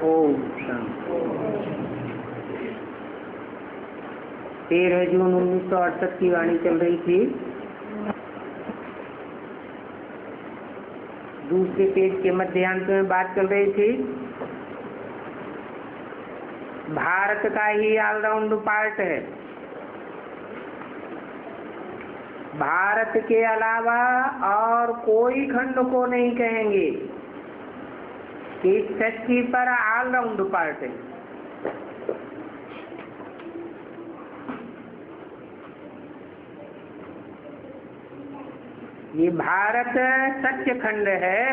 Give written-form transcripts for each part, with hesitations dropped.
ओम शांति। 13 जून 1968 की वाणी चल रही थी। दूसरे पेज के मध्यांत में बात चल रही थी भारत का ही ऑलराउंड पार्ट है। भारत के अलावा और कोई खंड को नहीं कहेंगे कि सच्ची पर ऑलराउंड पार्ट है। ये भारत सच्च खंड है।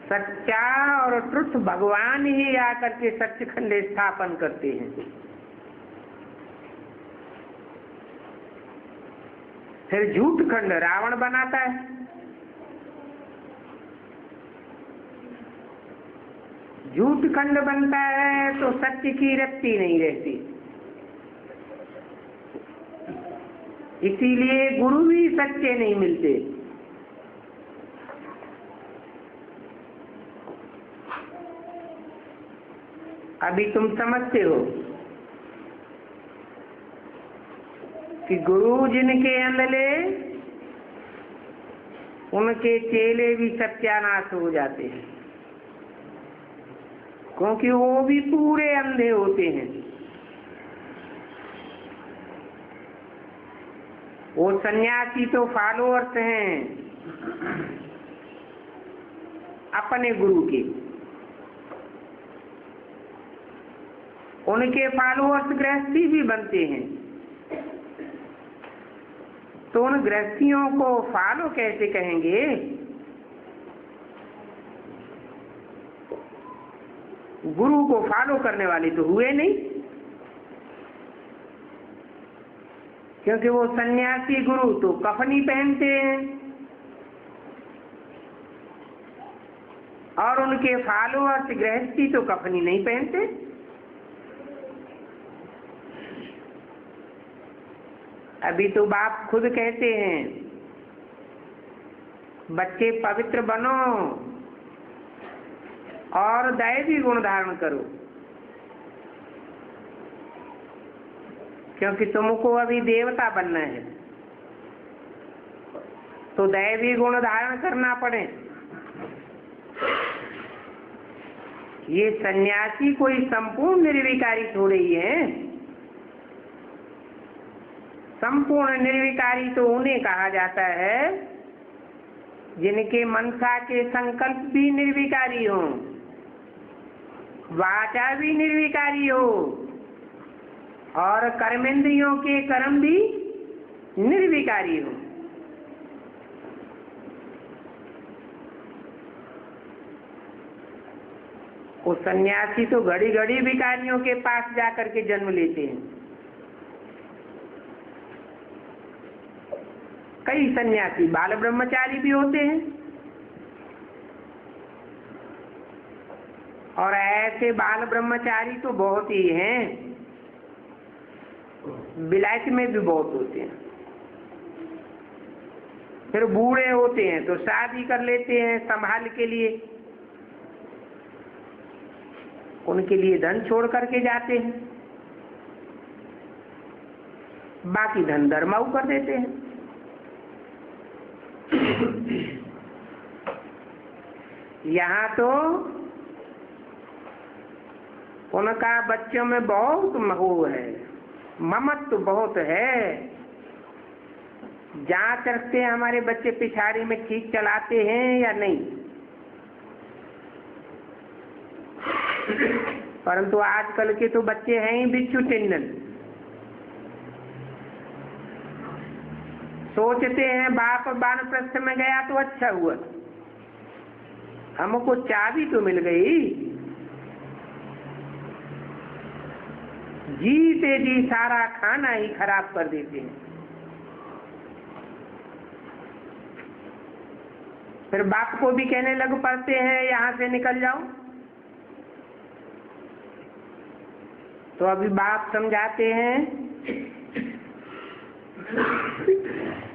सच्चा और ट्रुथ भगवान ही आकर के सच्च खंड स्थापन करते हैं। फिर झूठ खंड रावण बनाता है। झूठ खंड बनता है तो सत्य की रत्ती नहीं रहती। इसीलिए गुरु भी सच्चे नहीं मिलते। अभी तुम समझते हो कि गुरु जिनके अंदले उनके चेले भी सत्यानाश हो जाते हैं, क्योंकि वो भी पूरे अंधे होते हैं। वो सन्यासी तो फॉलोअर्स हैं अपने गुरु के। उनके फॉलोअर्स गृहस्थी भी बनते हैं, तो उन गृहस्थियों को फॉलो कैसे कहेंगे? गुरु को फॉलो करने वाले तो हुए नहीं, क्योंकि वो सन्यासी गुरु तो कफनी पहनते हैं और उनके फॉलोअर्स गृहस्थी तो कफनी नहीं पहनते। अभी तो बाप खुद कहते हैं बच्चे पवित्र बनो और दैवी गुण धारण करो, क्योंकि तुमको अभी देवता बनना है तो दैवी गुण धारण करना पड़े। ये सन्यासी कोई संपूर्ण निर्विकारी थोड़े ही है। संपूर्ण निर्विकारी तो उन्हें कहा जाता है जिनके मनसा के संकल्प भी निर्विकारी हो, वाचा भी निर्विकारी हो और कर्मेंद्रियों के कर्म भी निर्विकारी हो। वो सन्यासी तो घड़ी घड़ी विकारियों के पास जाकर के जन्म लेते हैं। कई सन्यासी बाल ब्रह्मचारी भी होते हैं और ऐसे बाल ब्रह्मचारी तो बहुत ही हैं। विलायत में भी बहुत होते हैं। फिर बूढ़े होते हैं तो शादी कर लेते हैं संभाल के लिए, उनके लिए धन छोड़ करके जाते हैं, बाकी धन धर्माऊ कर देते हैं। यहाँ तो उनका बच्चों में बहुत मोह है, ममत्व बहुत है। जांच रखते हैं हमारे बच्चे पिछाड़ी में ठीक चलाते हैं या नहीं। परंतु आजकल के तो बच्चे हैं ही बिच्छू टिंडन। सोचते हैं बाप वानप्रस्थ में गया तो अच्छा हुआ, हमको चाबी तो मिल गई। जीते जी सारा खाना ही खराब कर देते हैं। फिर बाप को भी कहने लग पड़ते हैं यहाँ से निकल जाओ। तो अभी बाप समझाते हैं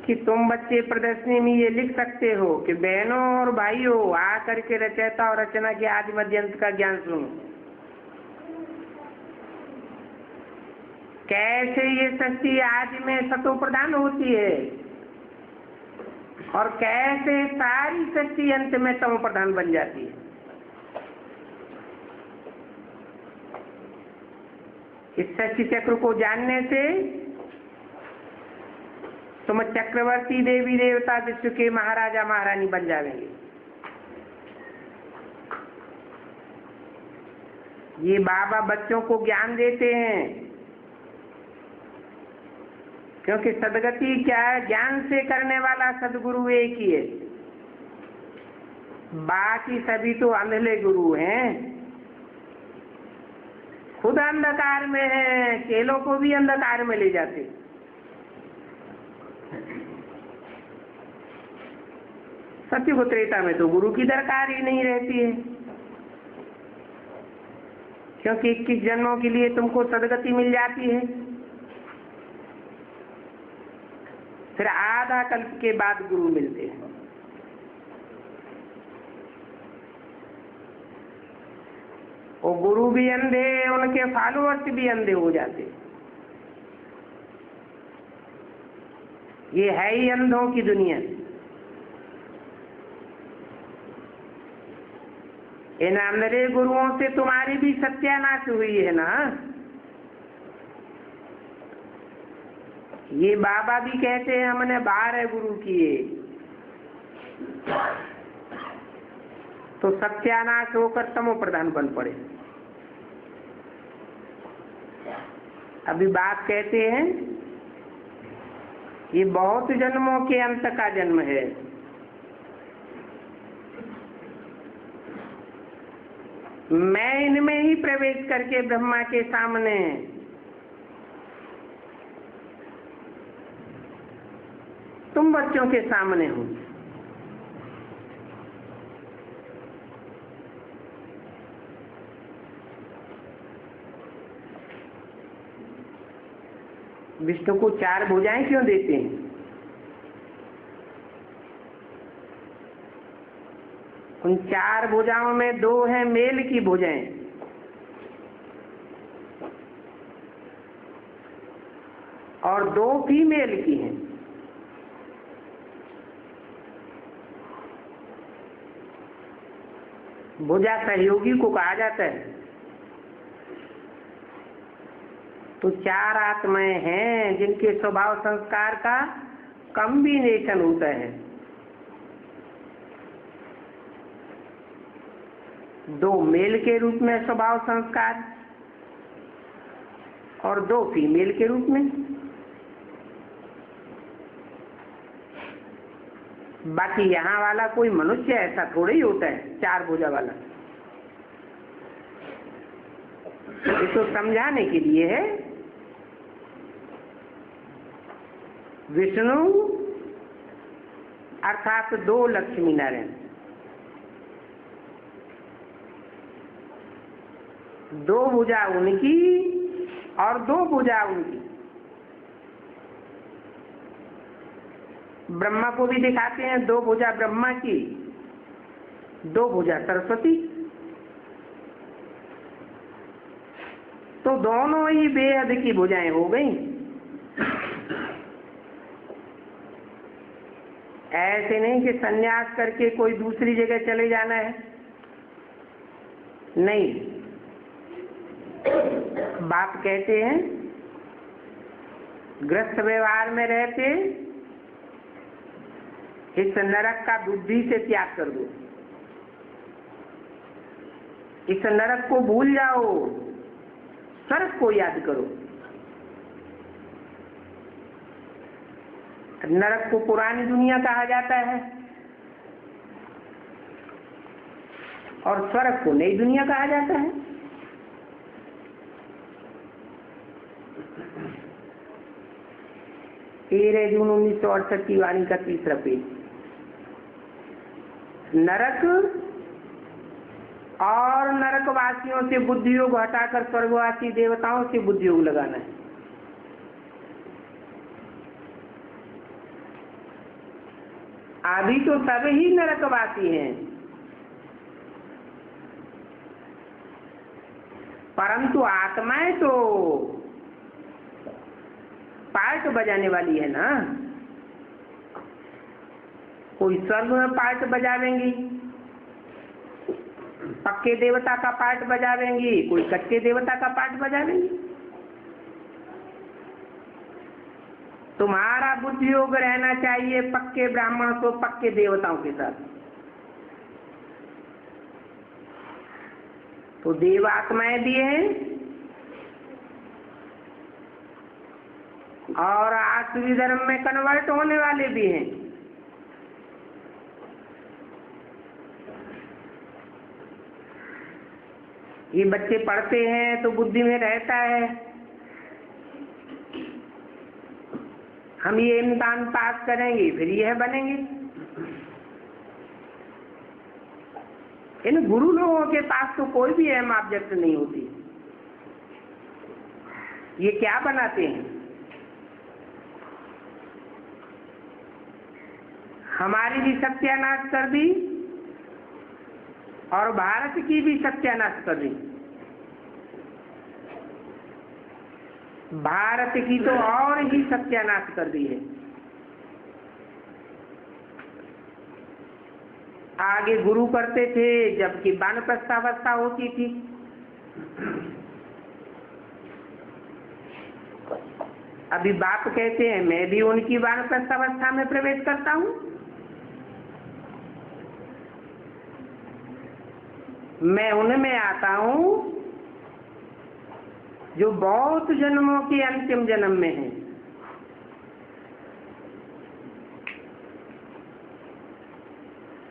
कि तुम बच्चे प्रदर्शनी में ये लिख सकते हो कि बहनों और भाइयों आकर के रचयिता और रचना के आदि मध्य अंत का ज्ञान सुनो। कैसे ये सृष्टि आदि में सतो प्रधान होती है और कैसे सारी सृष्टि अंत में तमो प्रधान बन जाती है। इस सृष्टि चक्र को जानने से तुम चक्रवर्ती देवी देवता विश्व के महाराजा महारानी बन जाएंगे। ये बाबा बच्चों को ज्ञान देते हैं, क्योंकि सदगति क्या है, ज्ञान से करने वाला सदगुरु एक ही है, बाकी सभी तो अंधले गुरु हैं। खुद अंधकार में है, चेलों को भी अंधकार में ले जाते। सत्य को त्रेता में तो गुरु की दरकार ही नहीं रहती है, क्योंकि 21 जन्मों के लिए तुमको सदगति मिल जाती है। फिर आधा कल्प के बाद गुरु मिलते हैं। वो गुरु भी अंधे, उनके फॉलोअर्स भी अंधे हो जाते। ये है ही अंधों की दुनिया। इन अंधे गुरुओं से तुम्हारी भी सत्यानाश हुई है ना। ये बाबा भी कहते हैं हमने 12 गुरु किए, तो सत्यानाश होकर तमो प्रधान बन पड़े। अभी बाप कहते हैं ये बहुत जन्मों के अंत का जन्म है। मैं इनमें ही प्रवेश करके ब्रह्मा के सामने तुम बच्चों के सामने हूं। विष्णु को 4 भुजाएं क्यों देते हैं? उन 4 भुजाओं में 2 हैं मेल की भुजाएं और 2 फीमेल की हैं। भुजा सहयोगी को कहा जाता है। तो 4 आत्माएं हैं जिनके स्वभाव संस्कार का कॉम्बिनेशन होता है। 2 मेल के रूप में स्वभाव संस्कार और 2 फीमेल के रूप में। बाकी यहाँ वाला कोई मनुष्य ऐसा थोड़ा ही होता है 4 भुजा वाला। इसको समझाने के लिए है। विष्णु अर्थात 2 लक्ष्मी नारायण, 2 भुजा उनकी और 2 भुजा उनकी। ब्रह्मा को भी दिखाते हैं 2 भुजा ब्रह्मा की, 2 भुजा सरस्वती। तो दोनों ही बेहद की भुजाएं हो गई। ऐसे नहीं कि सन्यास करके कोई दूसरी जगह चले जाना है, नहीं। बाप कहते हैं गृहस्थ व्यवहार में रहते इस नरक का बुद्धि से त्याग कर दो। इस नरक को भूल जाओ, स्वर्ग को याद करो। नरक को पुरानी दुनिया कहा जाता है और स्वर्ग को नई दुनिया कहा जाता है। 13 जून 1968 की वाणी का 3रा पेज। नरक और नरकवासियों से बुद्धि योग हटाकर स्वर्गवासी देवताओं से बुद्धि योग लगाना है। अभी तो सब ही नरकवासी हैं, परंतु आत्माएं तो पार्ट बजाने वाली है ना। कोई स्वर्ग में पार्ट बजावेंगी, पक्के देवता का पार्ट बजावेंगी, कोई कच्चे देवता का पार्ट बजावेंगी। तुम्हारा बुद्धि योग रहना चाहिए पक्के ब्राह्मण को पक्के देवताओं के साथ। तो देवात्माएं भी हैं और आसुरी धर्म में कन्वर्ट होने वाले भी हैं। ये बच्चे पढ़ते हैं तो बुद्धि में रहता है हम ये इम्तिहान पास करेंगे फिर यह बनेंगे। इन गुरु लोगों के पास तो कोई भी अहम ऑब्जेक्ट नहीं होती। ये क्या बनाते हैं? हमारी भी सत्यानाश कर दी और भारत की भी सत्यानाश कर दी। भारत की तो और ही सत्यानाश कर दी है। आगे गुरु करते थे जबकि वानप्रस्थावस्था होती थी। अभी बाप कहते हैं मैं भी उनकी वानप्रस्थावस्था में प्रवेश करता हूं। मैं उनमें आता हूं जो बहुत जन्मों के अंतिम जन्म में है।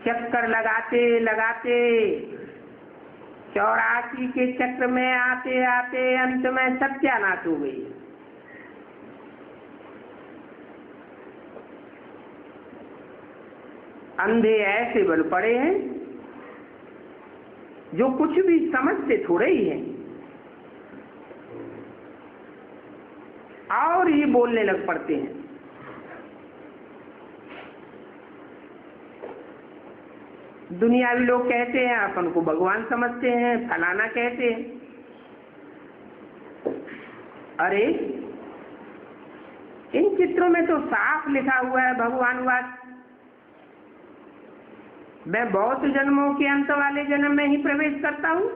चक्कर लगाते लगाते 84 के चक्र में आते आते अंत में सत्यानाश हो गई। अंधे ऐसे बल पड़े हैं जो कुछ भी समझते थोड़े ही हैं और ही बोलने लग पड़ते हैं। दुनियावी लोग कहते हैं अपन को भगवान समझते हैं, फलाना कहते हैं। अरे इन चित्रों में तो साफ लिखा हुआ है भगवानवाद। मैं बहुत जन्मों के अंत वाले जन्म में ही प्रवेश करता हूं।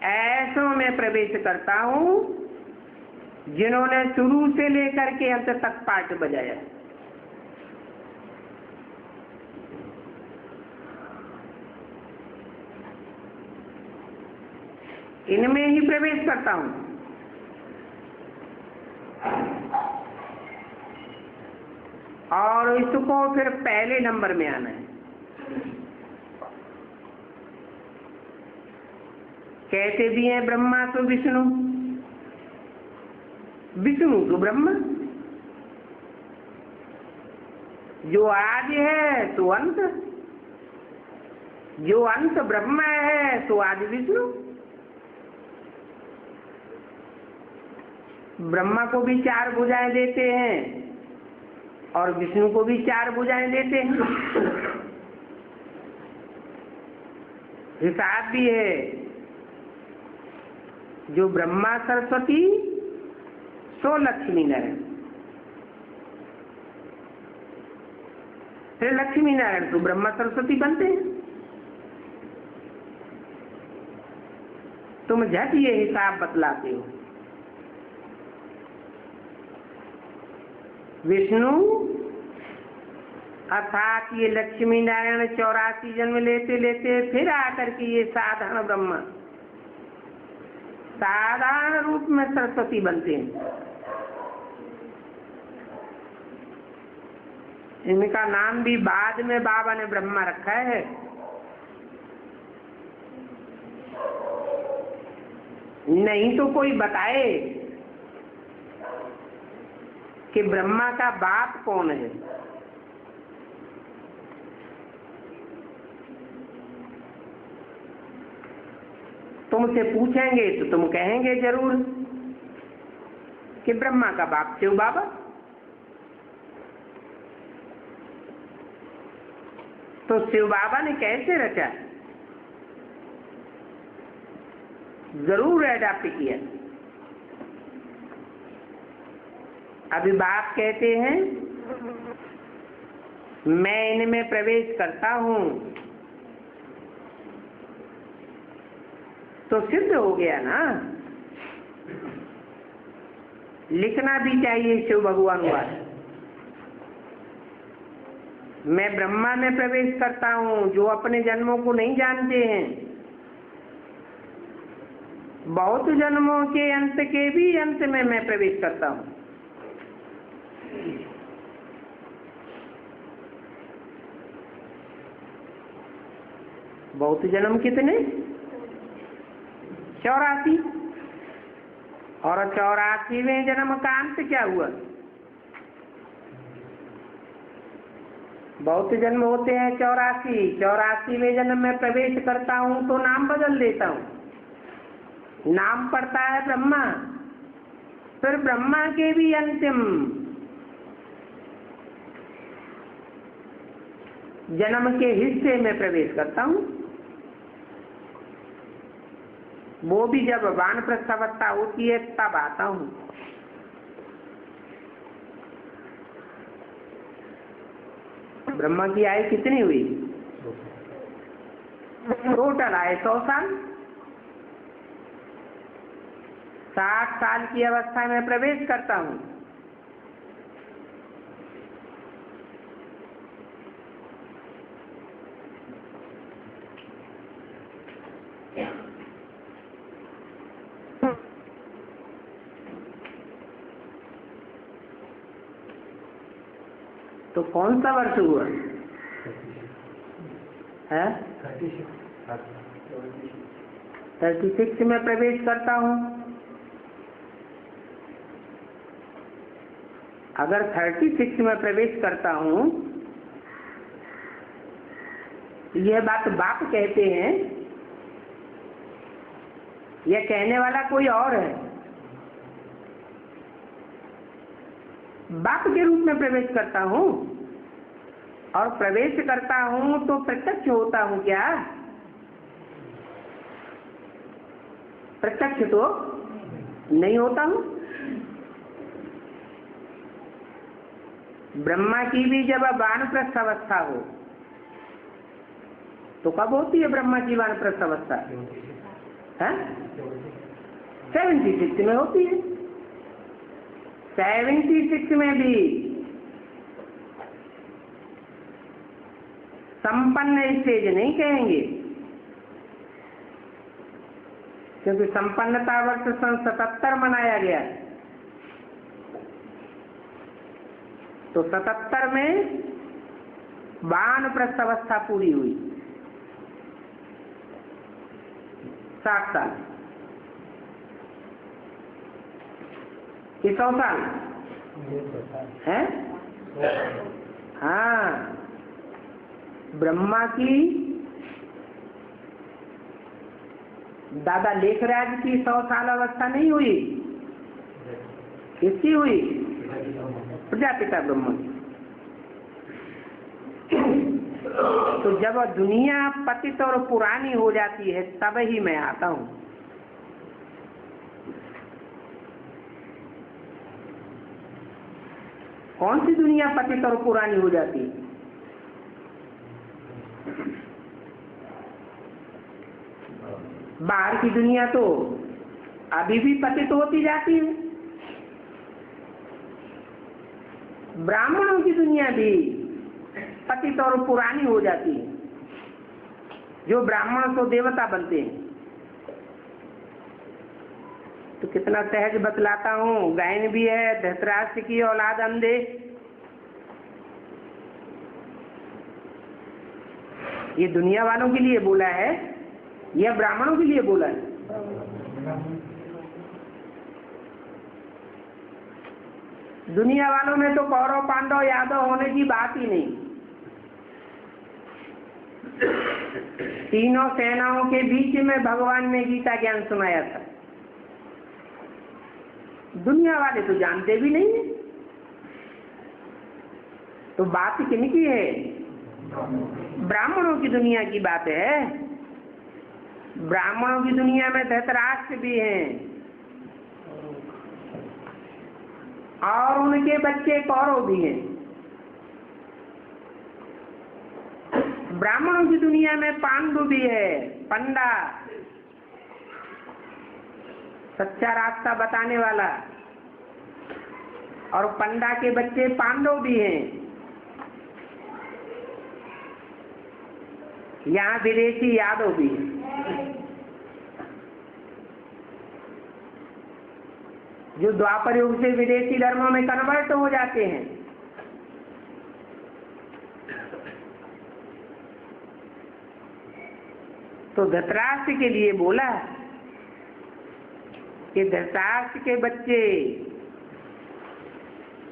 ऐसों में प्रवेश करता हूं जिन्होंने शुरू से लेकर के अंत तक पाठ बजाया। इनमें ही प्रवेश करता हूं। और इसको फिर पहले नंबर में आना है। कहते भी हैं ब्रह्मा तो विष्णु, विष्णु तो ब्रह्मा। जो आदि है तो अंत, जो अंत ब्रह्मा है तो आदि विष्णु। ब्रह्मा को भी 4 भुजाएं देते हैं और विष्णु को भी 4 भुजाएं देते हैं। हिसाब भी है। जो ब्रह्मा सरस्वती सो लक्ष्मी नारायण। फिर लक्ष्मी नारायण तो ब्रह्मा सरस्वती बनते हैं। तुम झट ये हिसाब बतलाते हो। विष्णु अर्थात ये लक्ष्मी नारायण 84 जन्म लेते लेते फिर आकर के ये साधारण ब्रह्मा साधारण रूप में सरस्वती बनते हैं। इनका नाम भी बाद में बाबा ने ब्रह्मा रखा है। नहीं तो कोई बताए कि ब्रह्मा का बाप कौन है। तुमसे पूछेंगे तो तुम कहेंगे जरूर कि ब्रह्मा का बाप शिव बाबा। तो शिव बाबा ने कैसे रचा? जरूर एडाप्ट किया। अभी बाप कहते हैं मैं इनमें प्रवेश करता हूं, तो सिद्ध हो गया ना। लिखना भी चाहिए शिव भगवान वाला, मैं ब्रह्मा में प्रवेश करता हूं, जो अपने जन्मों को नहीं जानते हैं। बहुत जन्मों के अंत के भी अंत में मैं प्रवेश करता हूं। बहुत जन्म कितने? 84। और 84वें जन्म का अंत क्या हुआ? बहुत जन्म होते हैं 84। 84वें जन्म में प्रवेश करता हूं तो नाम बदल देता हूं। नाम पड़ता है ब्रह्मा। फिर ब्रह्मा के भी अंतिम जन्म के हिस्से में प्रवेश करता हूं। वो भी जब वानप्रस्थ अवस्था होती है तब आता हूं। ब्रह्मा की आयु कितनी हुई? टोटल आए 100 साल। 60 साल की अवस्था में प्रवेश करता हूं। तो कौन सा वर्ष हुआ है? 36 में प्रवेश करता हूं। अगर 36 में प्रवेश करता हूं, यह बात बाप कहते हैं, यह कहने वाला कोई और है। बाप के रूप में प्रवेश करता हूं, और प्रवेश करता हूं तो प्रत्यक्ष होता हूं क्या? प्रत्यक्ष तो नहीं होता हूं। ब्रह्मा की भी जब वानप्रस्थ अवस्था हो, तो कब होती है ब्रह्मा की वानप्रस्थ अवस्था? 76 में होती है। 76 में भी संपन्न स्टेज नहीं कहेंगे, क्योंकि संपन्नता वर्ष सन 77 मनाया गया। तो 77 में वानप्रस्थ अवस्था पूरी हुई। 60 साल कि 100 साल है? हाँ, ब्रह्मा की दादा लेखराज की 100 साल अवस्था नहीं हुई। किसकी हुई? प्रजापिता ब्रह्मा की। तो जब दुनिया पतित और पुरानी हो जाती है तब ही मैं आता हूं। कौन सी दुनिया पतित और पुरानी हो जाती है? बाहर की दुनिया तो अभी भी पतित होती जाती है। ब्राह्मणों की दुनिया भी पतित और पुरानी हो जाती है। जो ब्राह्मण तो देवता बनते हैं। तो कितना सहज बतलाता हूँ। गायन भी है, धृतराष्ट्र की औलाद अंधे। ये दुनिया वालों के लिए बोला है, यह ब्राह्मणों के लिए बोला है। दुनिया वालों में तो कौरव पांडव यादव होने की बात ही नहीं। तीनों सेनाओं के बीच में भगवान ने गीता ज्ञान सुनाया था। दुनिया वाले तो जानते भी नहीं है। तो बात किनकी है? ब्राह्मणों की दुनिया की बात है। ब्राह्मणों की दुनिया में धृतराष्ट्र भी हैं और उनके बच्चे कौरव भी हैं। ब्राह्मणों की दुनिया में पांडु भी है, पंडा, सच्चा रास्ता बताने वाला, और पंडा के बच्चे पांडव भी हैं। यहाँ विदेशी यादव भी हैं। जो द्वापर युग से विदेशी धर्मों में कन्वर्ट हो जाते हैं। तो धृतराष्ट्र के लिए बोला कि धृतराष्ट्र के बच्चे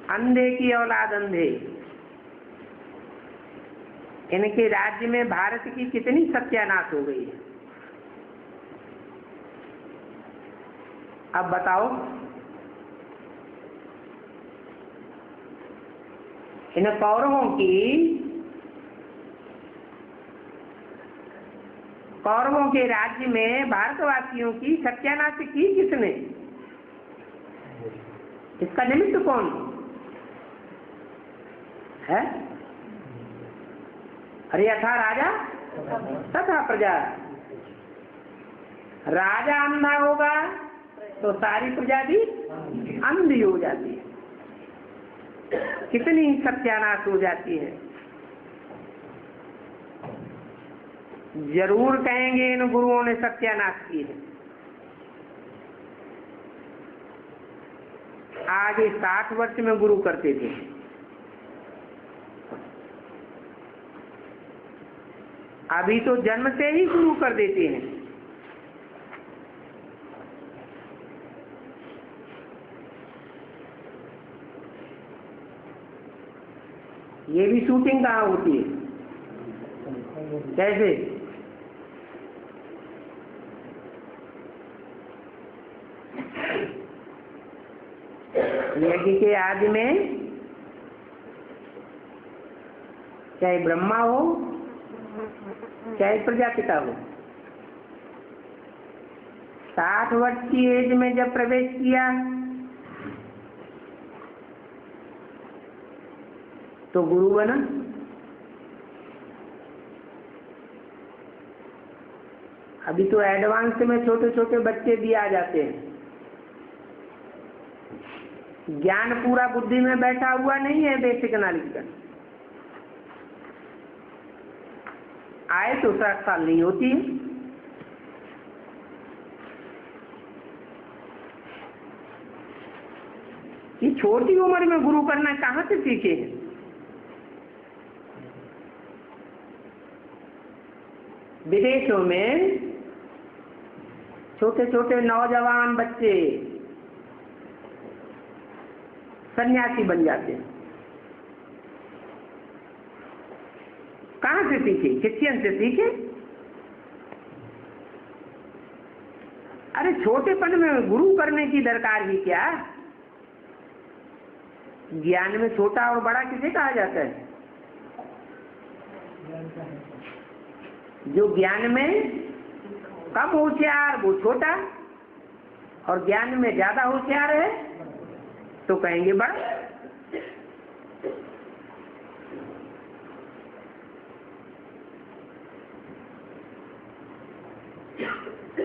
अंधे की औलाद अंधे, इनके राज्य में भारत की कितनी सत्यानाश हो गई है। अब बताओ, इन कौरवों के राज्य में भारतवासियों की सत्यानाश की किसने? इसका निमित्त कौन है? अरे यथा राजा तथा प्रजा। राजा अंधा होगा तो सारी प्रजा भी अंधी हो जाती है। कितनी सत्यानाश हो जाती है। जरूर कहेंगे इन गुरुओं ने सत्यानाश की है। आगे 60 वर्ष में गुरु करते थे, अभी तो जन्म से ही गुरु कर देते हैं। ये भी शूटिंग कहाँ होती है? कैसे? यज्ञ के आदि में चाहे ब्रह्मा हो चाहे प्रजापिता हो, 60 वर्ष की एज में जब प्रवेश किया तो गुरु बना। अभी तो एडवांस में छोटे छोटे बच्चे भी आ जाते हैं। ज्ञान पूरा बुद्धि में बैठा हुआ नहीं है, बेसिक नॉलेज का। आए तो 60 साल नहीं होती है। ये छोटी उम्र में गुरु करना कहाँ से सीखे हैं? विदेशों में छोटे छोटे नौजवान बच्चे सन्यासी बन जाते हैं। कहाँ से सीखे? क्रिश्चियन से सीखे? अरे छोटेपन में गुरु करने की दरकार ही क्या? ज्ञान में छोटा और बड़ा किसे कहा जाता है? जो ज्ञान में कम होशियार वो छोटा, और ज्ञान में ज्यादा होशियार है तो कहेंगे बड़ा।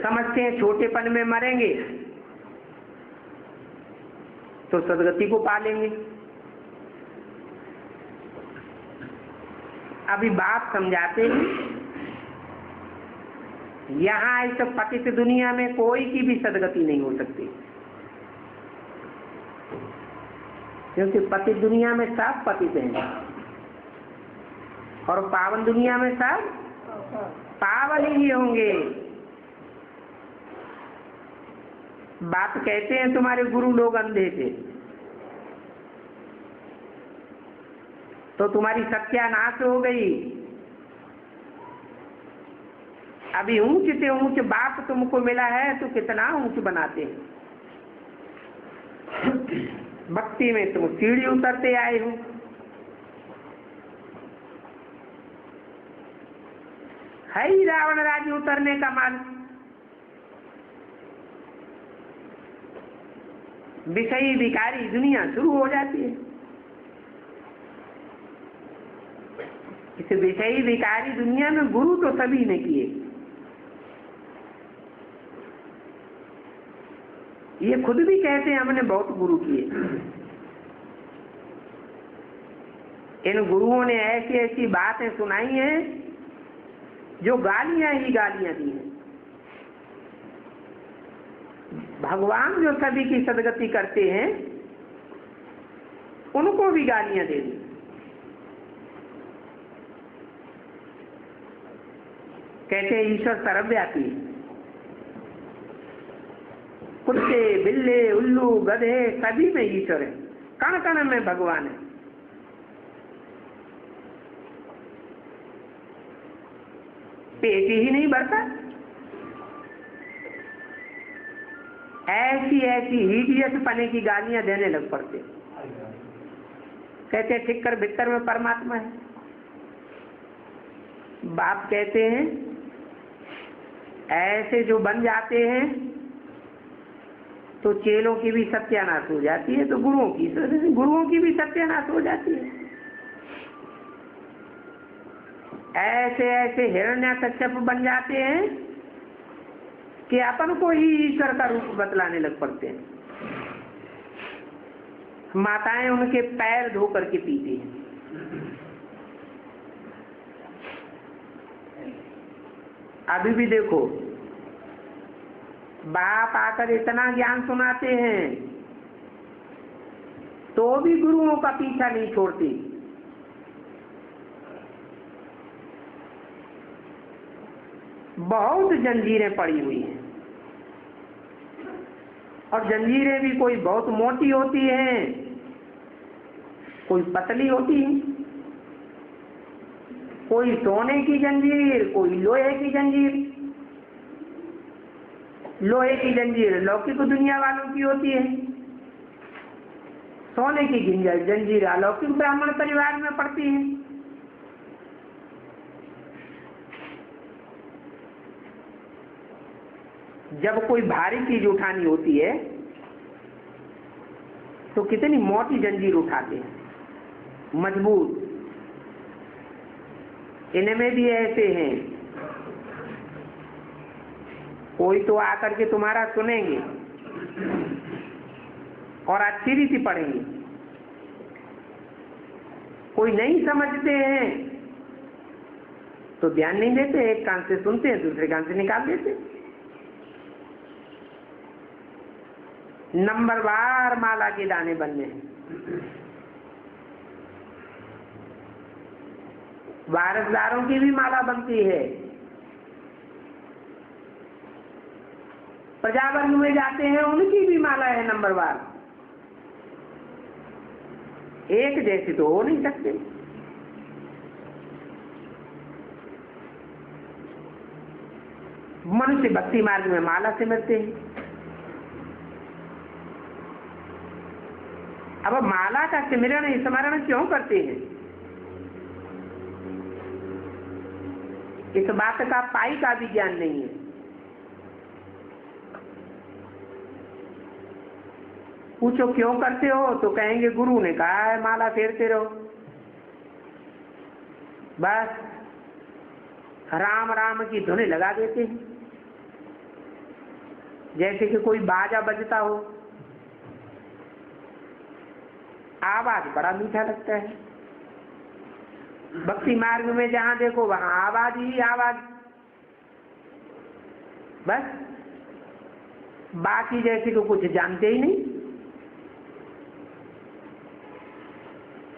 समझते हैं छोटेपन में मरेंगे तो सदगति को पालेंगे। अभी बात समझाते हैं। यहाँ इस पतित दुनिया में कोई की भी सदगति नहीं हो सकती, क्योंकि पतित दुनिया में सब पतित हैं और पावन दुनिया में सब पावन ही होंगे। बात कहते हैं तुम्हारे गुरु लोग अंधे थे तो तुम्हारी सत्यानाश हो गई। अभी ऊंच से ऊंच बाप तुमको मिला है तो कितना ऊंच बनाते हैं। भक्ति में तुम सीढ़ी उतरते आए हो। है ही रावण राज्य उतरने का मार्ग। विषयी विकारी दुनिया शुरू हो जाती है। इस विषयी विकारी दुनिया में गुरु तो सभी ने किए। ये खुद भी कहते हैं हमने बहुत गुरु किए। इन गुरुओं ने ऐसी ऐसी बातें सुनाई हैं जो गालियां ही गालियां दी हैं। भगवान जो सभी की सदगति करते हैं उनको भी गालियां दे दी। कहते हैं ईश्वर सर्वव्यापी है। कुत्ते, बिल्ले, उल्लू, गधे सभी में ईश्वर है। कण कण में भगवान है। पेट ही नहीं भरता। ऐसी ऐसी हिडियस पने की गालियां देने लग पड़ते। कहते हैं ठिक्कर भीतर में परमात्मा है। बाप कहते हैं ऐसे जो बन जाते हैं तो चेलों की भी सत्यानाश हो जाती है, तो गुरुओं की भी सत्यानाश हो जाती है। ऐसे ऐसे हिरण्याकश्यप बन जाते हैं कि अपन को ही ईश्वर का रूप बतलाने लग पड़ते हैं। माताएं उनके पैर धो करके पीती हैं। अभी भी देखो, बाप आकर इतना ज्ञान सुनाते हैं तो भी गुरुओं का पीछा नहीं छोड़ती। बहुत जंजीरें पड़ी हुई हैं, और जंजीरें भी कोई बहुत मोटी होती हैं, कोई पतली होती है। कोई सोने की जंजीर, कोई लोहे की जंजीर। लोहे की जंजीर लौकिक दुनिया वालों की होती है, सोने की जंजीर अलौकिक ब्राह्मण परिवार में पड़ती है। जब कोई भारी चीज उठानी होती है तो कितनी मोटी जंजीर उठाते हैं, मजबूत। इनमें भी ऐसे हैं, कोई तो आकर के तुम्हारा सुनेंगे और अच्छी रीति पढ़ेंगे, कोई नहीं समझते हैं तो ध्यान नहीं देते, एक कान से सुनते हैं दूसरे कान से निकाल देते। नंबरवार माला के दाने बनने हैं। वारसदारों की भी माला बनती है। प्रजावर्ग में जाते हैं उनकी भी माला है नंबरवार। एक जैसे तो हो नहीं सकते। मनुष्य भक्ति मार्ग में माला सिमरते हैं। अब माला का सिमरण स्मरण क्यों करते हैं? इस बात का पाई का भी ज्ञान नहीं है। पूछो क्यों करते हो तो कहेंगे गुरु ने कहा है माला फेरते रहो। बस राम राम की धुनें लगा देते हैं, जैसे कि कोई बाजा बजता हो। आवाज बड़ा मीठा लगता है। भक्ति मार्ग में जहां देखो वहां आवाज ही आवाज। बस बाकी जैसे को कुछ जानते ही नहीं।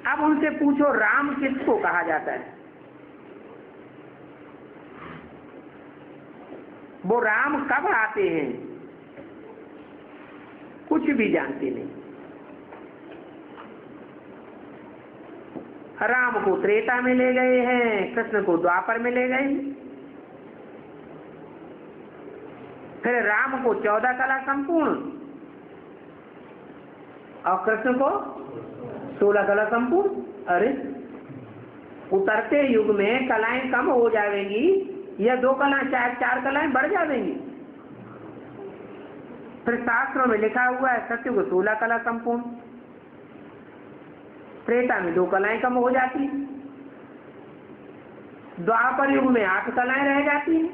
अब उनसे पूछो राम किसको कहा जाता है? वो राम कब आते हैं? कुछ भी जानते नहीं। राम को त्रेता में ले गए हैं, कृष्ण को द्वापर में ले गए। फिर राम को 14 कला संपूर्ण और कृष्ण को 16 कला संपूर्ण। अरे उतरते युग में कलाएं कम हो जाएंगी या 2 कलाएं, चाहे 4 कलाएं बढ़ जाएंगी। फिर शास्त्रों में लिखा हुआ है सत्युग 16 कला संपूर्ण, त्रेता में 2 कलाएं कम हो जाती, द्वापर युग में 8 कलाएं रह जाती हैं,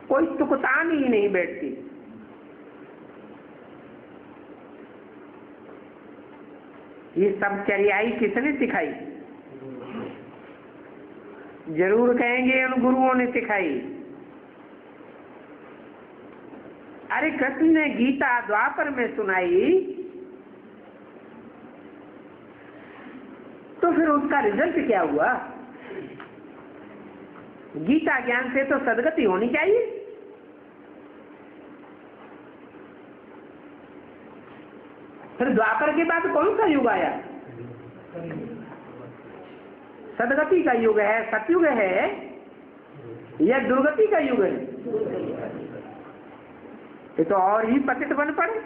कोई तुकतान ही नहीं बैठती। ये सब चरियाई किसने सिखाई? जरूर कहेंगे उन गुरुओं ने सिखाई। अरे कृष्ण ने गीता द्वापर में सुनाई तो फिर उसका रिजल्ट क्या हुआ? गीता ज्ञान से तो सदगति होनी चाहिए। फिर द्वापर के बाद कौन सा युग आया? सदगति का युग है, सतयुग है या दुर्गति का युग है? ये तो और ही पतित बन पड़े।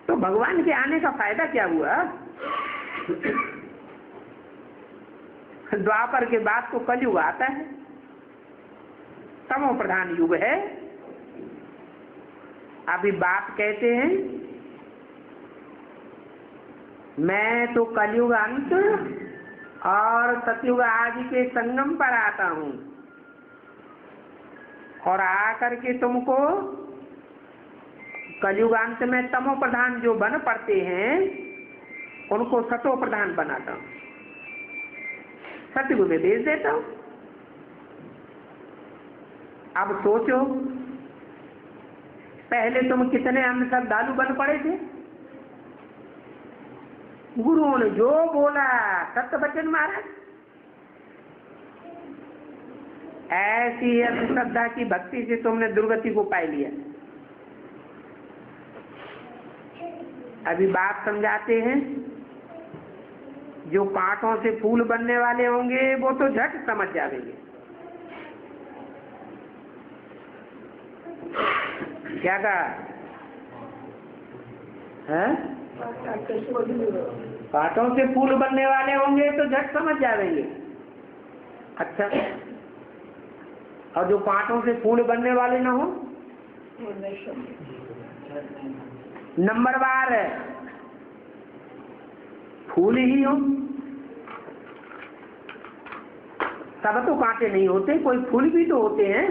तो भगवान के आने का फायदा क्या हुआ? द्वापर के बाद तो कलयुग आता है, तमो प्रधान युग है। अभी बाप कहते हैं मैं तो कलयुग अंत और सतयुग आदि के संगम पर आता हूं और आकर के तुमको कलयुग अंत में तमो प्रधान जो बन पड़ते हैं उनको सतो प्रधान बनाता हूं, सतयुग में भेज देता हूं। अब सोचो पहले तुम कितने अंध श्रद्धालु बन पड़े थे। गुरुओं ने जो बोला सत्य वचन महाराज, ऐसी अंधश्रद्धा की भक्ति से तुमने दुर्गति को पाई लिया। अभी बात समझाते हैं, जो कांटों से फूल बनने वाले होंगे वो तो झट समझ जाएंगे। क्या कहा है? कांटों से फूल बनने वाले होंगे तो झट समझ जाएंगे। अच्छा, और जो कांटों से फूल बनने वाले ना हो, नंबरवार फूल ही हो। सब तो कांटे नहीं होते, कोई फूल भी तो होते हैं।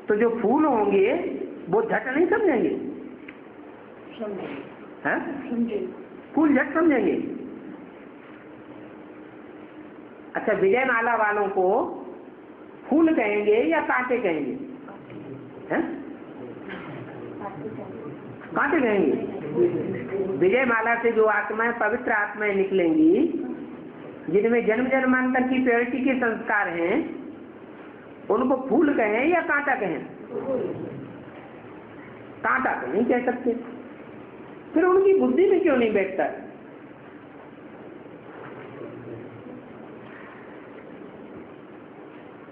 तो जो फूल होंगे वो झट नहीं समझेंगे, हैं? फूल झट समझेंगे। अच्छा, विजय माला वालों को फूल कहेंगे या कांटे कहेंगे? हैं? कांटे कहेंगे। विजय माला से जो आत्माएं, पवित्र आत्माएं निकलेंगी, जिनमें जन्म जन्मांतर की प्योरिटी के संस्कार हैं, उनको फूल कहें या कांटा कहें? कांटा तो नहीं कह सकते। फिर उनकी बुद्धि में क्यों नहीं बैठता?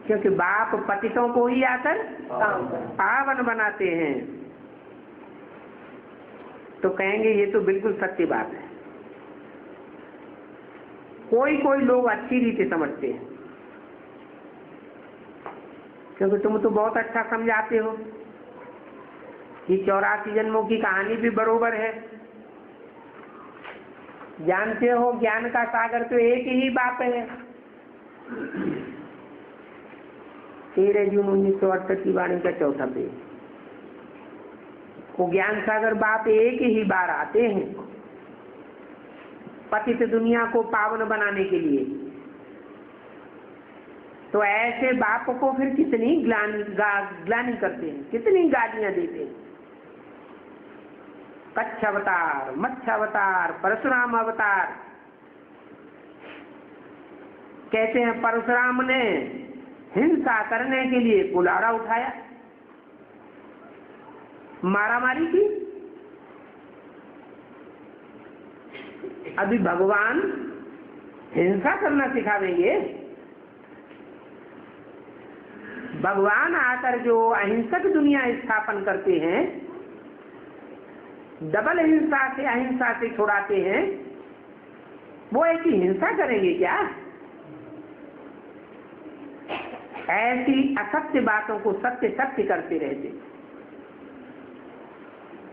क्योंकि बाप पतितों को ही आकर पावन बनाते हैं। तो कहेंगे ये तो बिल्कुल सच्ची बात है। कोई कोई लोग अच्छी रीति समझते हैं, क्योंकि तुम तो बहुत अच्छा समझाते हो कि 84 जन्मों की कहानी भी बरोबर है। जानते हो ज्ञान का सागर तो एक ही बाप है। 13 जून 1968 की वाणी का 4था पेज। वो ज्ञान सागर बाप एक ही बार आते हैं पतित दुनिया को पावन बनाने के लिए। तो ऐसे बाप को फिर कितनी ग्लानि करते हैं, कितनी गालियां देते हैं। कच्छ अवतार, मत्स्य अवतार, परशुराम अवतार। कहते हैं परशुराम ने हिंसा करने के लिए कुल्हाड़ा उठाया, मारामारी की। अभी भगवान हिंसा करना सिखावेंगे? भगवान आकर जो अहिंसक दुनिया स्थापन करते हैं, डबल हिंसा से, अहिंसा से छुड़ाते हैं, वो ऐसी हिंसा करेंगे क्या? ऐसी असत्य बातों को सत्य सत्य करते रहते,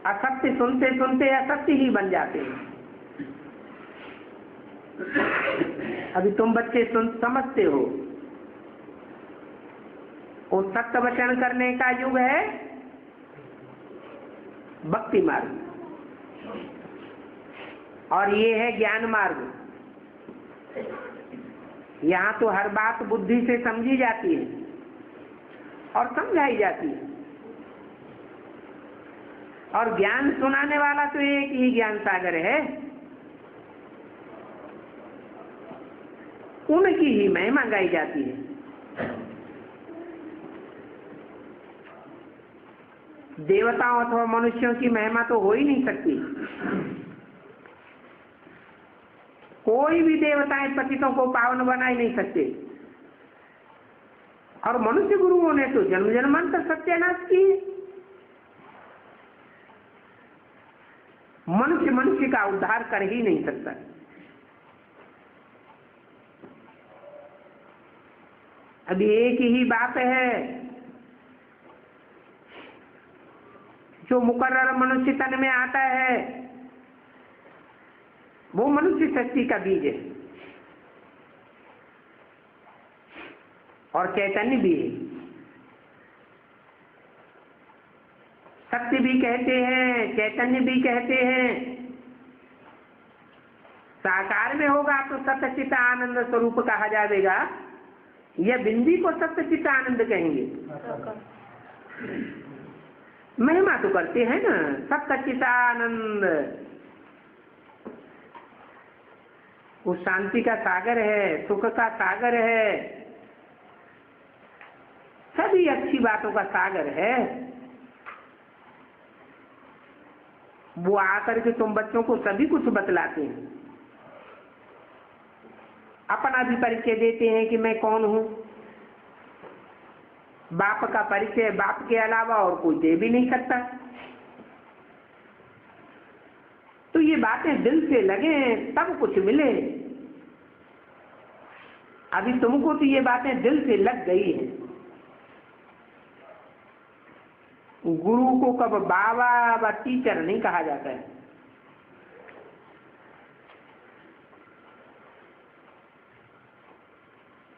असत्य सुनते सुनते असत्य ही बन जाते हैं। अभी तुम बच्चे समझते हो, वो सत्य वचन करने का युग है भक्ति मार्ग, और ये है ज्ञान मार्ग। यहाँ तो हर बात बुद्धि से समझी जाती है और समझाई जाती है, और ज्ञान सुनाने वाला तो एक ही ज्ञान सागर है, उनकी ही महिमा गाई जाती है। देवताओं अथवा मनुष्यों की महिमा तो हो ही नहीं सकती। कोई भी देवताएं पतितों को पावन बना ही नहीं सकते, और मनुष्य गुरुओं ने तो जन्म जन्मांतर सत्यानाश किए। मनुष्य मनुष्य का उद्धार कर ही नहीं सकता। अभी एक ही बात है, जो मुकर्रर मनुष्य तन में आता है वो मनुष्य शक्ति का बीज है, और चैतन्य भी है। शक्ति भी कहते हैं, चैतन्य भी कहते हैं। साकार में होगा तो सत्चित आनंद स्वरूप कहा जाएगा, यह बिंदी को सत्चित आनंद कहेंगे। महिमा तो करते हैं ना, सत्चित आनंद, वो शांति का सागर है, सुख का सागर है, सभी अच्छी बातों का सागर है। वो आकर के तुम बच्चों को सभी कुछ बतलाते हैं, अपना भी परिचय देते हैं कि मैं कौन हूं। बाप का परिचय बाप के अलावा और कोई दे भी नहीं सकता। तो ये बातें दिल से लगे तब कुछ मिले। अभी तुमको तो ये बातें दिल से लग गई हैं। गुरु को कब बाबा व टीचर नहीं कहा जाता है।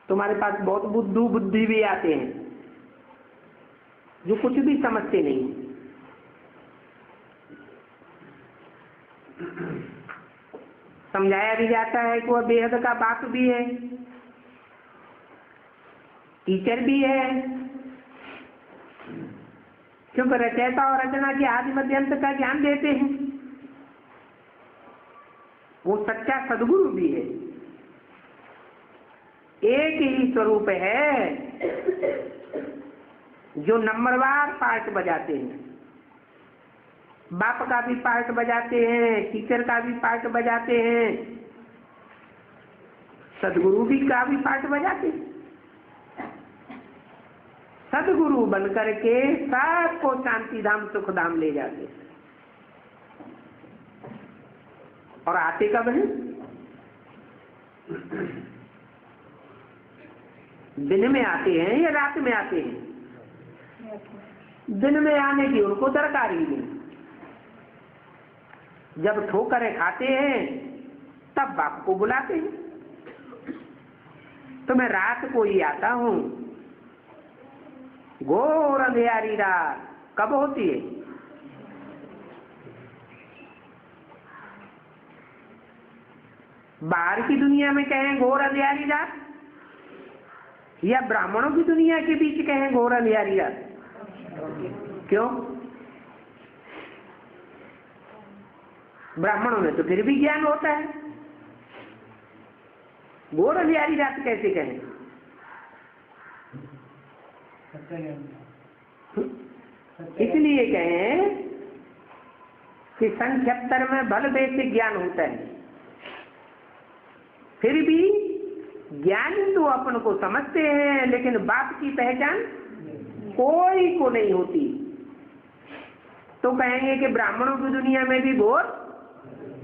तुम्हारे पास बहुत बुद्धि भी आते हैं जो कुछ भी समझते नहीं। समझाया भी जाता है कि वह बेहद का बाप भी है, टीचर भी है, क्योंकि रचयिता और रचना के आदि मध्यंत का ज्ञान देते हैं। वो सच्चा सदगुरु भी है। एक ही स्वरूप है जो नंबरवार पार्ट बजाते हैं। बाप का भी पार्ट बजाते हैं, टीचर का भी पार्ट बजाते हैं, सदगुरु भी का भी पार्ट बजाते हैं। सदगुरु बन करके सबको शांति धाम सुख धाम ले जाते। और आते कब है? दिन में आते हैं या रात में आते हैं? दिन में आने की उनको दरकार ही नहीं। जब ठोकरें खाते हैं तब बाप को बुलाते हैं। तो मैं रात को ही आता हूं। घोर अंधियारी रात कब होती है? बाहर की दुनिया में कहें घोर अंधियारी रात, या ब्राह्मणों की दुनिया के बीच कहें घोर अंधियारी रात? क्यों? ब्राह्मणों में तो फिर भी ज्ञान होता है, घोर अंधियारी रात कैसे कहें? इसलिए कहें कि सन 76 में भल बेसिक ज्ञान होता है, फिर भी ज्ञान तो अपन को समझते हैं, लेकिन बाप की पहचान कोई को नहीं होती। तो कहेंगे कि ब्राह्मणों की दुनिया में भी घोर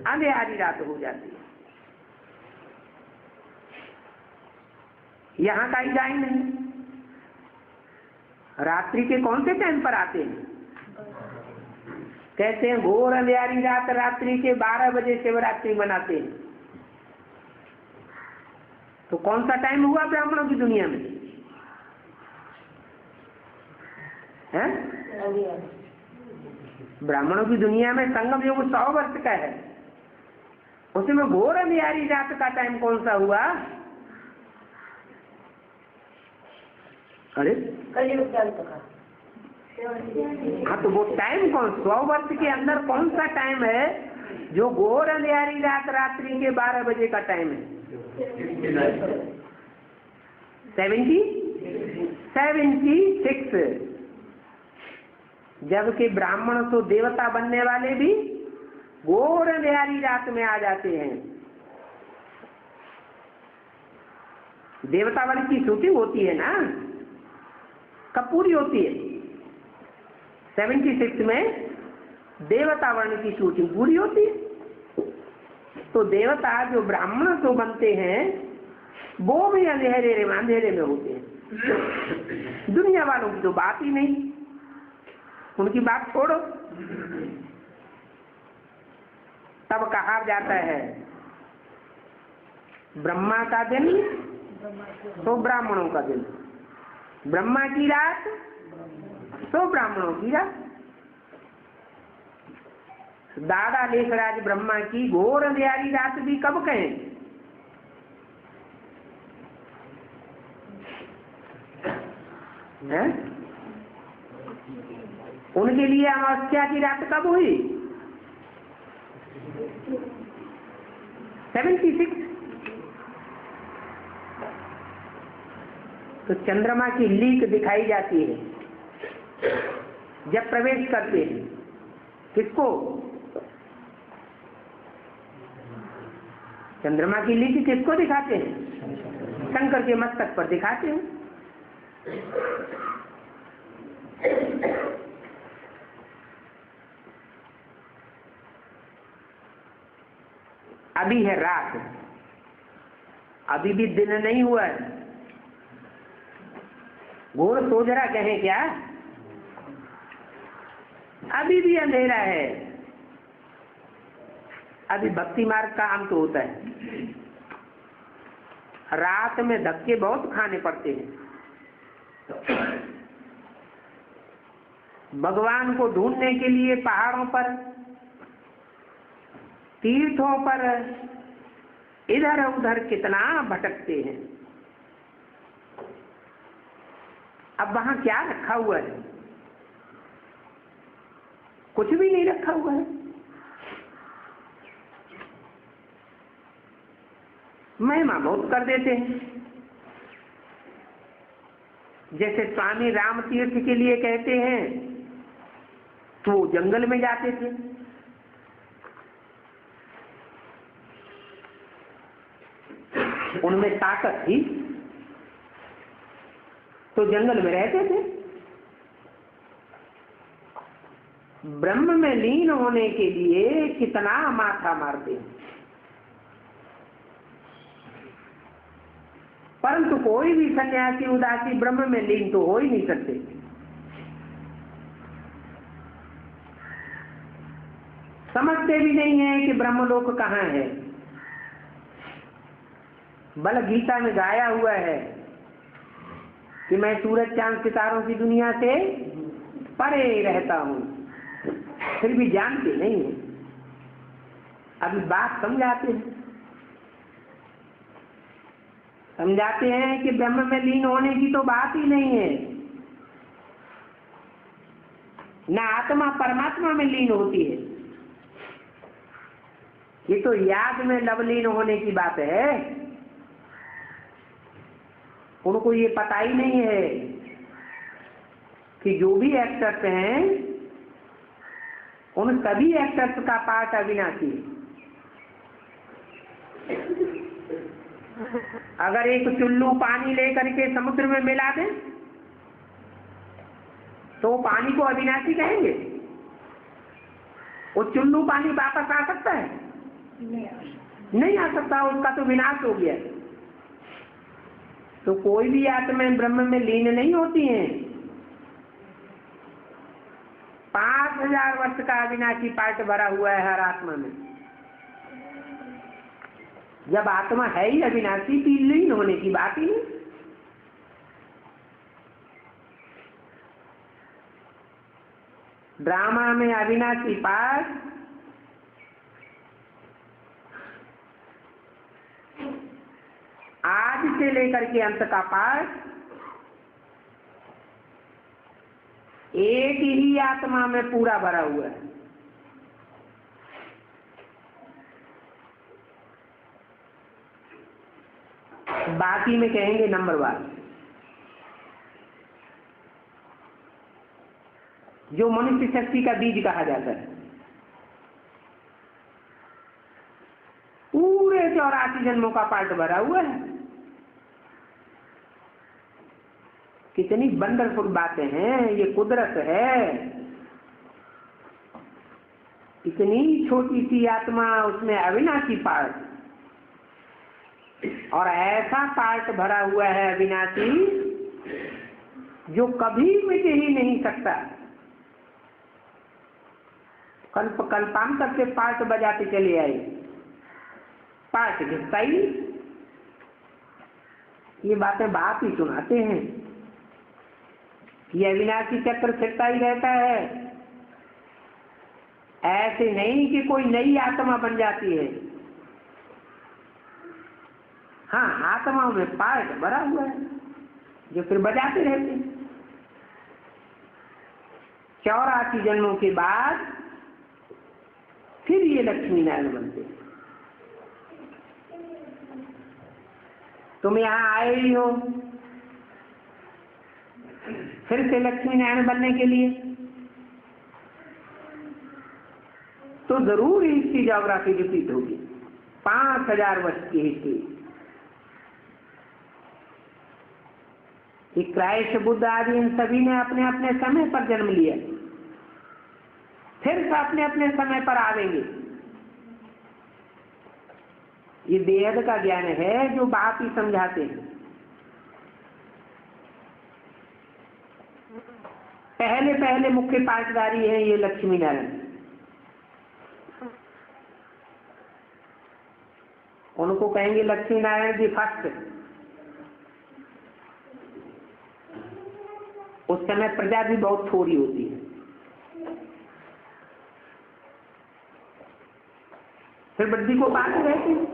अंधेरी रात हो जाती है, यहाँ का ही जाए नहीं। रात्रि के कौन से टाइम पर आते हैं? कहते हैं घोर अंधेरी रात, रात्रि के 12 बजे शिवरात्रि मनाते हैं। तो कौन सा टाइम हुआ ब्राह्मणों की दुनिया में? है ब्राह्मणों की दुनिया में संगम युग 100 वर्ष का है, उसमें घोर अंधेरी रात का टाइम कौन सा हुआ? अरे हाँ, तो वो टाइम कौन 100 वर्ष के अंदर कौन सा टाइम है जो घोर अंधेरी रात रात्रि के 12 बजे का टाइम है? 76। जबकि ब्राह्मण तो देवता बनने वाले भी घोर अंधेरी रात में आ जाते हैं। देवता वाली की शूटिंग होती है ना, कब पूरी होती है? 76 में देवता वर्ण की शूटिंग पूरी होती है। तो देवता जो ब्राह्मण तो बनते हैं वो भी अंधेरे में होते हैं। दुनिया वालों की तो बात ही नहीं, उनकी बात छोड़ो। तब कहा जाता है ब्रह्मा का दिन तो ब्राह्मणों का दिन, ब्रह्मा की रात तो ब्राह्मणों की रात। दादा लेखराज ब्रह्मा की घोर अंधेरी रात भी कब कहें? उनके लिए अमावस्या की रात कब हुई? 76। तो चंद्रमा की लीक दिखाई जाती है जब प्रवेश करते हैं। किसको? चंद्रमा की लीक किसको दिखाते हैं? शंकर के मस्तक पर दिखाते हैं। अभी है रात, अभी भी दिन नहीं हुआ है। घोर सोजरा कहें क्या? अभी भी अंधेरा है। अभी भक्ति मार्ग का अंत होता है। रात में धक्के बहुत खाने पड़ते हैं। भगवान को ढूंढने के लिए पहाड़ों पर, तीर्थों पर इधर उधर कितना भटकते हैं। अब वहां क्या रखा हुआ है? कुछ भी नहीं रखा हुआ है। महिमा बहुत कर देते हैं। जैसे स्वामी राम तीर्थ के लिए कहते हैं तो वो जंगल में जाते थे। उनमें ताकत थी तो जंगल में रहते थे। ब्रह्म में लीन होने के लिए कितना माथा मारते हैं, परंतु कोई भी सन्यासी उदासी ब्रह्म में लीन तो हो ही नहीं सकते। समझते भी नहीं है कि ब्रह्मलोक कहाँ है। बल गीता में गाया हुआ है कि मैं सूरज चांद सितारों की दुनिया से परे रहता हूं, फिर भी जानते नहीं है। अभी बात समझाते हैं कि ब्रह्म में लीन होने की तो बात ही नहीं है। न आत्मा परमात्मा में लीन होती है, ये तो याद में लवलीन होने की बात है। उनको ये पता ही नहीं है कि जो भी एक्टर्स हैं उन सभी एक्टर्स का पार्ट अविनाशी है। अगर एक चुल्लू पानी लेकर के समुद्र में मिला दें तो पानी को अविनाशी कहेंगे? वो चुल्लू पानी वापस आ सकता है? नहीं आ सकता, उसका तो विनाश हो गया। तो कोई भी आत्मा ब्रह्म में लीन नहीं होती हैं। 5000 वर्ष का अविनाशी पार्ट भरा हुआ है हर आत्मा में। जब आत्मा है ही अविनाशी, तो लीन होने की बात ही नहीं। ड्रामा में अविनाशी पार्ट आज से लेकर के अंत का पार्ट एक ही आत्मा में पूरा भरा हुआ है। बाकी में कहेंगे नंबरवार। जो मनुष्य शक्ति का बीज कहा जाता है, पूरे 84 जन्मों का पार्ट भरा हुआ है। कितनी वंडरफुल बातें हैं, ये कुदरत है। इतनी छोटी सी आत्मा, उसमें अविनाशी पार्ट, और ऐसा पार्ट भरा हुआ है अविनाशी जो कभी मिट ही नहीं सकता। कल्प कल्पांतर से पार्ट बजाते चले आए, पार्ट घिसता ही। ये बातें बाप ही सुनाते हैं। ये अविनाशी चक्र फिरता ही रहता है। ऐसे नहीं कि कोई नई आत्मा बन जाती है। हाँ, आत्माओं में पार्ट भरा हुआ है जो फिर बजाते रहते हैं। 84 जन्मों के बाद फिर ये लक्ष्मी नारायण बनते हैं। तुम यहाँ आए ही हो फिर से लक्ष्मी नारायण बनने के लिए, तो जरूर इसकी ज्योग्राफी रिपीट होगी। 5000 वर्ष की हिस्ट्री। क्राइस्ट, बुद्ध आदि, इन सभी ने अपने अपने समय पर जन्म लिया, फिर से अपने अपने समय पर आवेंगे। ये बेहद का ज्ञान है जो बाप ही समझाते हैं। पहले पहले मुख्य पाठधारी है ये लक्ष्मी नारायण। उनको कहेंगे लक्ष्मी नारायण जी फर्स्ट। उस समय प्रजा भी बहुत थोड़ी होती है। फिर बुद्धि को बात रहती है।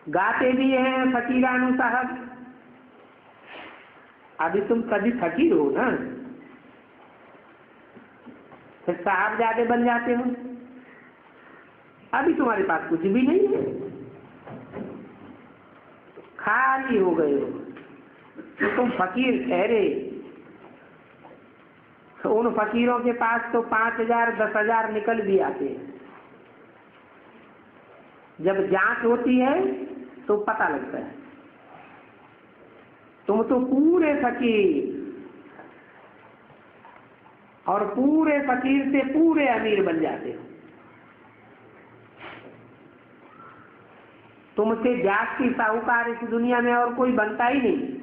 गाते भी हैं फकीरानु साहब। अभी तुम कभी फकीर हो ना, फिर साहब ज्यादा बन जाते हो। अभी तुम्हारे पास कुछ भी नहीं है, खाली हो गए हो। तो तुम फकीर ठहरे, तो उन फकीरों के पास तो 5000 10,000 निकल भी आते हैं। जब जांच होती है तो पता लगता है तुम तो पूरे फकीर, और पूरे फकीर से पूरे अमीर बन जाते हो। तुमसे जाति साहूकार इस दुनिया में और कोई बनता ही नहीं।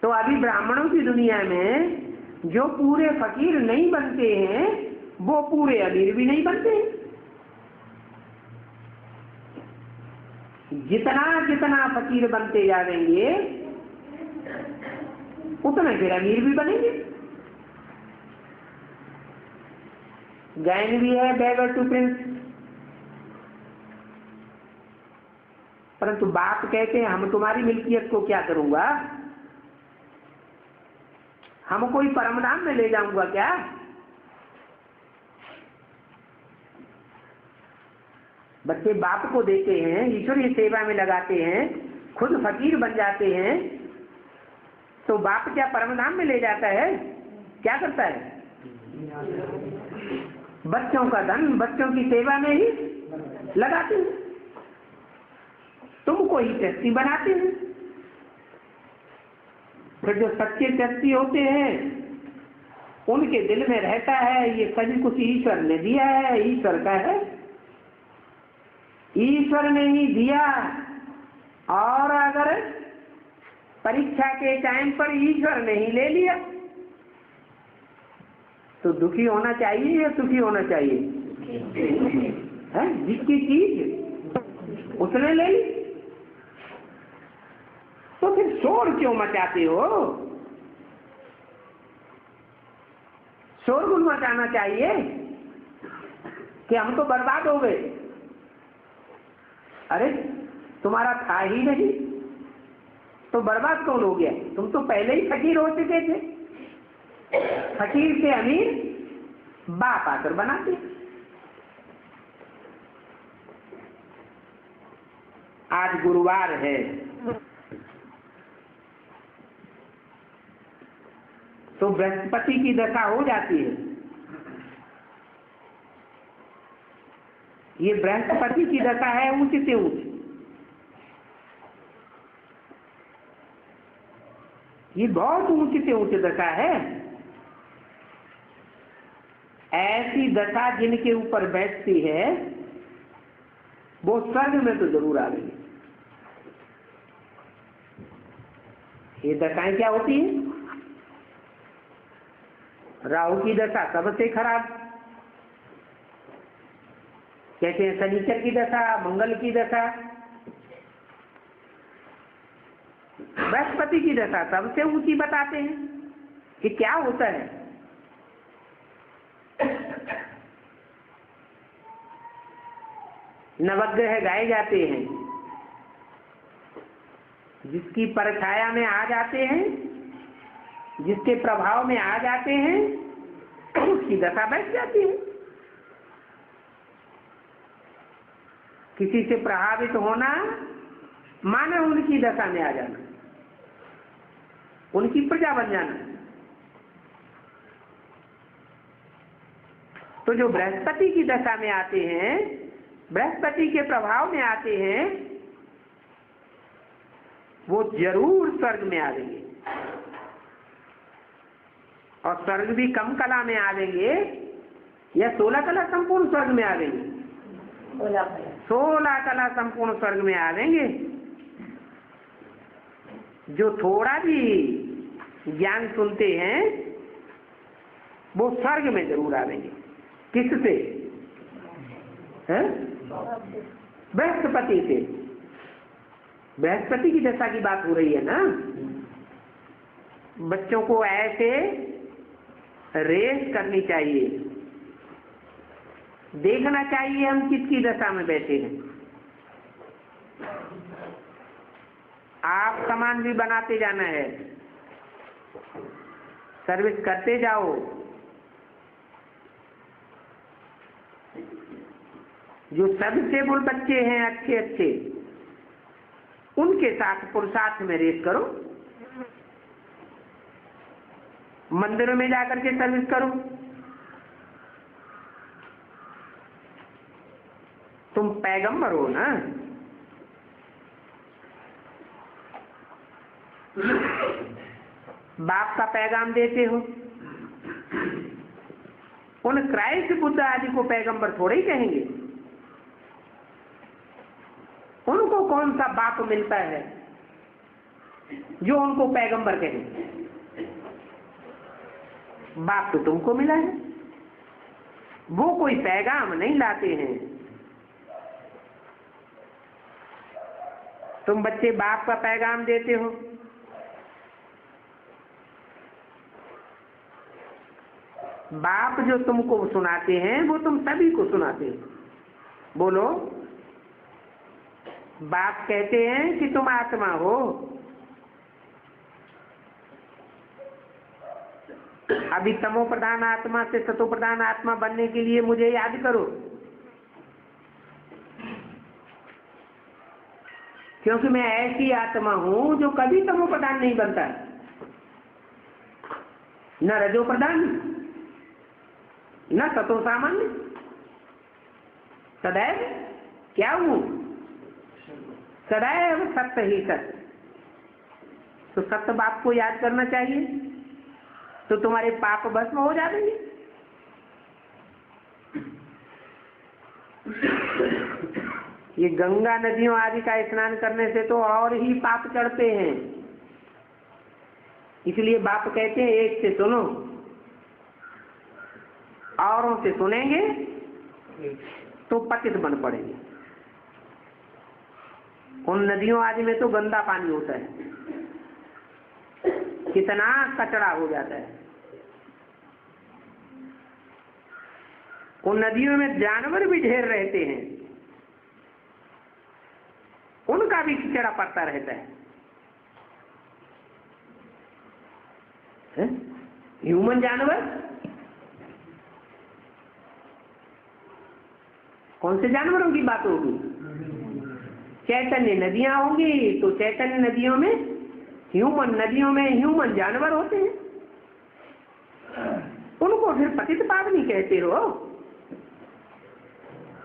तो अभी ब्राह्मणों की दुनिया में जो पूरे फकीर नहीं बनते हैं वो पूरे अमीर भी नहीं बनते। जितना जितना फकीर बनते जाएंगे उतना फिर अमीर भी बनेंगे। गायन भी है बेगर टू प्रिंस, परंतु बाप कहते हैं हम तुम्हारी मिल्कियत को क्या करूंगा, हम कोई परमधाम में ले जाऊंगा क्या। बच्चे बाप को देते हैं, ईश्वरीय सेवा में लगाते हैं, खुद फकीर बन जाते हैं, तो बाप क्या परमधाम में ले जाता है? क्या करता है? बच्चों का धन बच्चों की सेवा में ही लगाते हैं। तुमको ही टेस्टी बनाते हैं। फिर जो सच्चे टेस्टी होते हैं उनके दिल में रहता है ये सभी कुछ ईश्वर ने दिया है, ईश्वर का है, ईश्वर ने ही दिया। और अगर परीक्षा के टाइम पर ईश्वर ने ही ले लिया तो दुखी होना चाहिए या सुखी होना चाहिए? है जिसकी चीज उसने ले ली तो फिर शोर क्यों मचाते हो? शोरगुल मचाना चाहिए कि हम तो बर्बाद हो गए। अरे तुम्हारा था ही नहीं तो बर्बाद कौन हो गया? तुम तो पहले ही फकीर हो चुके थे। फकीर से अमीर बाप आकर बनाते। आज गुरुवार है तो बृहस्पति की दशा हो जाती है। ये बृहस्पति की दशा है ऊंच से ऊंच। ये बहुत ऊंच से ऊंच दशा है। ऐसी दशा जिनके ऊपर बैठती है वो स्वर्ग में तो जरूर आ गई। ये दशाएं क्या होती है? राहु की दशा सबसे खराब, कहते हैं शनिचर की दशा, मंगल की दशा। बृहस्पति की दशा सबसे ऊंची बताते हैं कि क्या होता है। नवग्रह गाए जाते हैं, जिसकी परछाया में आ जाते हैं, जिसके प्रभाव में आ जाते हैं उसकी दशा बैठ जाती है। किसी से प्रभावित होना माना उनकी दशा में आ जाना, उनकी प्रजा बन जाना। तो जो बृहस्पति की दशा में आते हैं, बृहस्पति के प्रभाव में आते हैं, वो जरूर स्वर्ग में आएंगे। और स्वर्ग भी कम कला में आवेंगे या 16 कला संपूर्ण स्वर्ग में आवेंगे? 16 कला संपूर्ण स्वर्ग में आवेंगे। जो थोड़ा भी ज्ञान सुनते हैं वो स्वर्ग में जरूर आवेंगे। किससे? बृहस्पति से। बृहस्पति की दशा की बात हो रही है ना। बच्चों को ऐसे रेस करनी चाहिए, देखना चाहिए हम किसकी दशा में बैठे हैं। आप सामान भी बनाते जाना है, सर्विस करते जाओ। जो सबसे बुरे बच्चे हैं अच्छे अच्छे, उनके साथ पुरुषार्थ में रेस करो। मंदिरों में जाकर के सर्विस करो। तुम पैगंबर हो ना। बाप का पैगाम देते हो। उन क्राइस्ट बुद्ध आदि को पैगंबर थोड़े ही कहेंगे। उनको कौन सा बाप मिलता है जो उनको पैगंबर कहे? बाप तो तुमको मिला है, वो कोई पैगाम नहीं लाते हैं। तुम बच्चे बाप का पैगाम देते हो। बाप जो तुमको सुनाते हैं वो तुम सभी को सुनाते हो। बोलो। बाप कहते हैं कि तुम आत्मा हो। अभी तमो प्रधान आत्मा से सतो प्रधान आत्मा बनने के लिए मुझे याद करो, क्योंकि मैं ऐसी आत्मा हूं जो कभी तमो प्रधान नहीं बनता, न रजो प्रधान न सतो सामान्य। सदैव क्या हूं? सदैव सत्य ही सत्य। तो सत्य बात को याद करना चाहिए, तो तुम्हारे पाप भस्म हो जाएंगे। ये गंगा नदियों आदि का स्नान करने से तो और ही पाप चढ़ते हैं। इसलिए बाप कहते हैं एक से सुनो, औरों से सुनेंगे तो पतित बन पड़ेंगे। उन नदियों आदि में तो गंदा पानी होता है, कितना कचरा हो जाता है। उन नदियों में जानवर भी ढेर रहते हैं, उनका भी कीचड़ा पड़ता रहता है। ह्यूमन जानवर, कौन से जानवरों की बात होगी? चैतन्य नदियां होंगी तो चैतन्य नदियों में ह्यूमन, नदियों में ह्यूमन जानवर होते हैं, उनको फिर पतित पावनी कहते हो।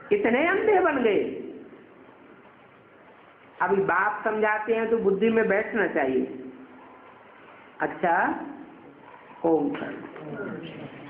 कितने अंधे बन गए। अभी बाप समझाते हैं तो बुद्धि में बैठना चाहिए। अच्छा, ओम शांति।